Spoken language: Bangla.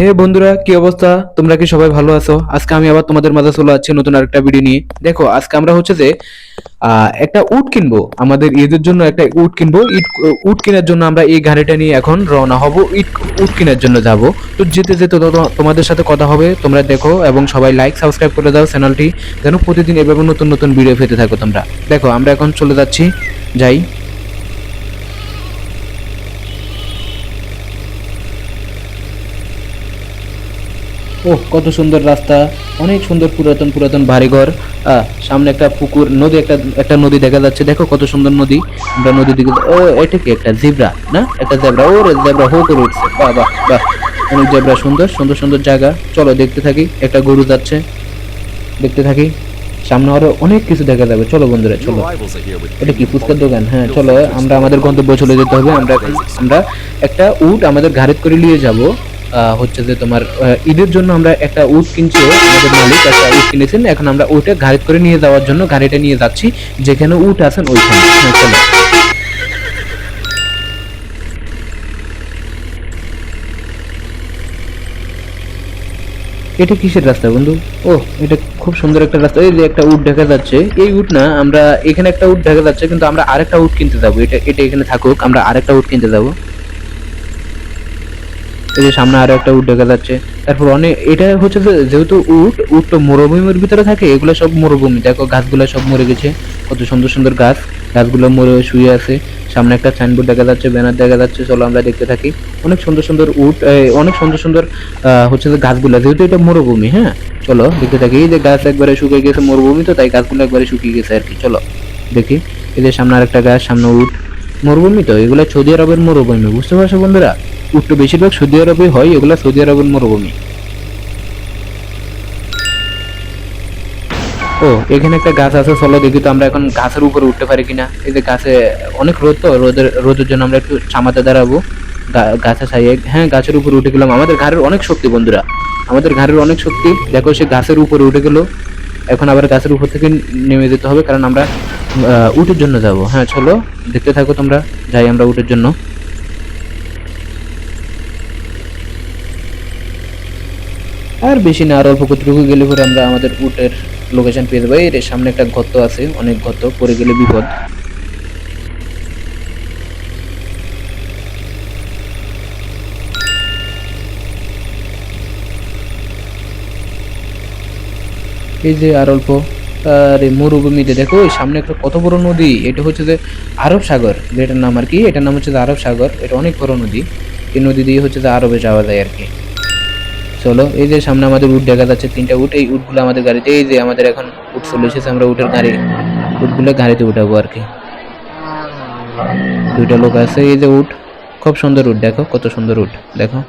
হে বন্ধুরা, কি অবস্থা? তোমরা কি সবাই ভালো আছো? আজকে আমি আবার তোমাদের মাঝে চলে যাচ্ছি নতুন আরেকটা ভিডিও নিয়ে। দেখো, আজকে আমরা হচ্ছে যে একটা উট কিনবো। আমাদের ঈদের জন্য একটা উট কিনবো। উট কেনার জন্য আমরা এই গাড়িটা নিয়ে এখন রওনা হব। উট কেনার জন্য যাব। তো যেতে যেতে তোমাদের সাথে কথা হবে। তোমরা দেখো এবং সবাই লাইক সাবস্ক্রাইব করে দাও চ্যানেলটি, যেন প্রতিদিন এভাবে নতুন নতুন ভিডিও পেতে থাকো তোমরা। দেখো, আমরা এখন চলে যাচ্ছি। যাই। ওহ, কত সুন্দর রাস্তা! অনেক সুন্দর পুরাতন পুরাতন বাড়িঘর। সামনে একটা পুকুর, নদী, একটা একটা নদী দেখা যাচ্ছে। দেখো কত সুন্দর নদী। আমরা নদী দিকে, ও এটা কি একটা জেব্রা না? একটা জেব্রা, ও রে জেব্রা হো করে উঠছে। বাহ বাহ বাহ! অনেক জেব্রা, সুন্দর সুন্দর সুন্দর জায়গা। চলো দেখতে থাকি। একটা গরু যাচ্ছে, দেখতে থাকি। সামনে আরো অনেক কিছু দেখা যাবে। চলো বন্ধুরা, চলো। এটা কি ফুচকার দোকান? হ্যাঁ, চলো আমরা আমাদের গন্তব্যে চলে যেতে হবে। আমরা একটা উট আমাদের গাড়িতে করে নিয়ে যাব। হচ্ছে যে তোমার ঈদের জন্য আমরা একটা উট কিনছি। আমাদের মালিক একটা উট কিনেছেন। এখন আমরা ওইটা গাড়িতে করে নিয়ে যাওয়ার জন্য গাড়িটা নিয়ে যাচ্ছি। যেখানে উট আছেন ওইখানে। হ্যাঁ, চলো। এটা কিসের রাস্তা বন্ধু? ও, এটা খুব সুন্দর একটা রাস্তা। এই যে একটা উট দেখা যাচ্ছে। এই উট না, আমরা এখানে একটা উট দেখা যাচ্ছে, কিন্তু আমরা আরেকটা উট কিনতে যাবো। এটা এটা এখানে থাকুক, আমরা আরেকটা উট কিনতে যাবো। এই যে সামনে আরো একটা উট দেখা যাচ্ছে। তারপর অনেক, এটা হচ্ছে যে যেহেতু উট তো মরুভূমির ভিতরে থাকে, এগুলো সব মরুভূমি। দেখো গাছগুলো সব মরে গেছে। কত সুন্দর সুন্দর গাছ। গাছগুলো মরে শুয়ে আছে। সামনে একটা সাইনবোর্ড দেখা যাচ্ছে, ব্যানার দেখা যাচ্ছে। চলো আমরা দেখতে থাকি। অনেক সুন্দর সুন্দর উট, অনেক সুন্দর সুন্দর হচ্ছে যে গাছগুলো, যেহেতু এটা মরুভূমি। হ্যাঁ, চলো দেখতে থাকি। এই যে গাছ একবারে শুকিয়ে গেছে, মরুভূমি তো তাই গাছগুলো একবারে শুকিয়ে গেছে আর কি। চলো দেখি। এই যে সামনে আরেকটা গাছ, সামনে উট। মরুভূমি তো এগুলা, সৌদি আরবের মরুভূমি, বুঝতে পারছো বন্ধুরা? উট্টো বেশিরভাগ সৌদি আরবে হয়, এগুলা সৌদি আরবের মরুভূমি। ও, এখানে একটা গাছ আছে। চলো দেখি তো আমরা এখন গাছের উপরে উঠতে পারি কিনা। এই যে গাছে অনেক রোদ, তো রোদের জন্য আমরা একটু ছামাতে দাঁড়াবো। গাছে ছাইয়ে, হ্যাঁ, গাছের উপরে উঠে গেলাম। আমাদের ঘাড়ের অনেক শক্তি বন্ধুরা, আমাদের ঘাড়ের অনেক শক্তি। দেখো, সে গাছের উপরে উঠে গেল। এখন আবার গাছের উপর থেকে নেমে যেতে হবে, কারণ আমরা উটের জন্য যাব। হ্যাঁ, চলো দেখতে থাকো তোমরা। যাই আমরা উটের জন্য। আর বেশি না, আর অল্প কতটুকু গেলে পরে আমরা আমাদের উটের লোকেশন পেয়ে যাবো। এর সামনে একটা গর্ত আছে, অনেক গর্ত, পরে গেলে বিপদ। এই যে আর অল্প। আর এই মরুভূমিতে দেখো, ওই সামনে একটা কত বড় নদী। এটা হচ্ছে যে আরব সাগর, যেটার নাম আর কি, এটার নাম হচ্ছে যে আরব সাগর। এটা অনেক বড় নদী। এই নদী দিয়ে হচ্ছে যে আরবে যাওয়া যায় আর কি। চলো, এই যে সামনে আমাদের উট দেখা যাচ্ছে, তিনটা উট। এই উটগুলো আমাদের গাড়িতে, এই যে আমাদের এখন উট চলে এসেছে। আমরা উটের গাড়ি, উটগুলো গাড়িতে উঠাবো আর কি। দুইটা লোক আছে। এই যে উট, খুব সুন্দর উট, দেখো কত সুন্দর উট, দেখো।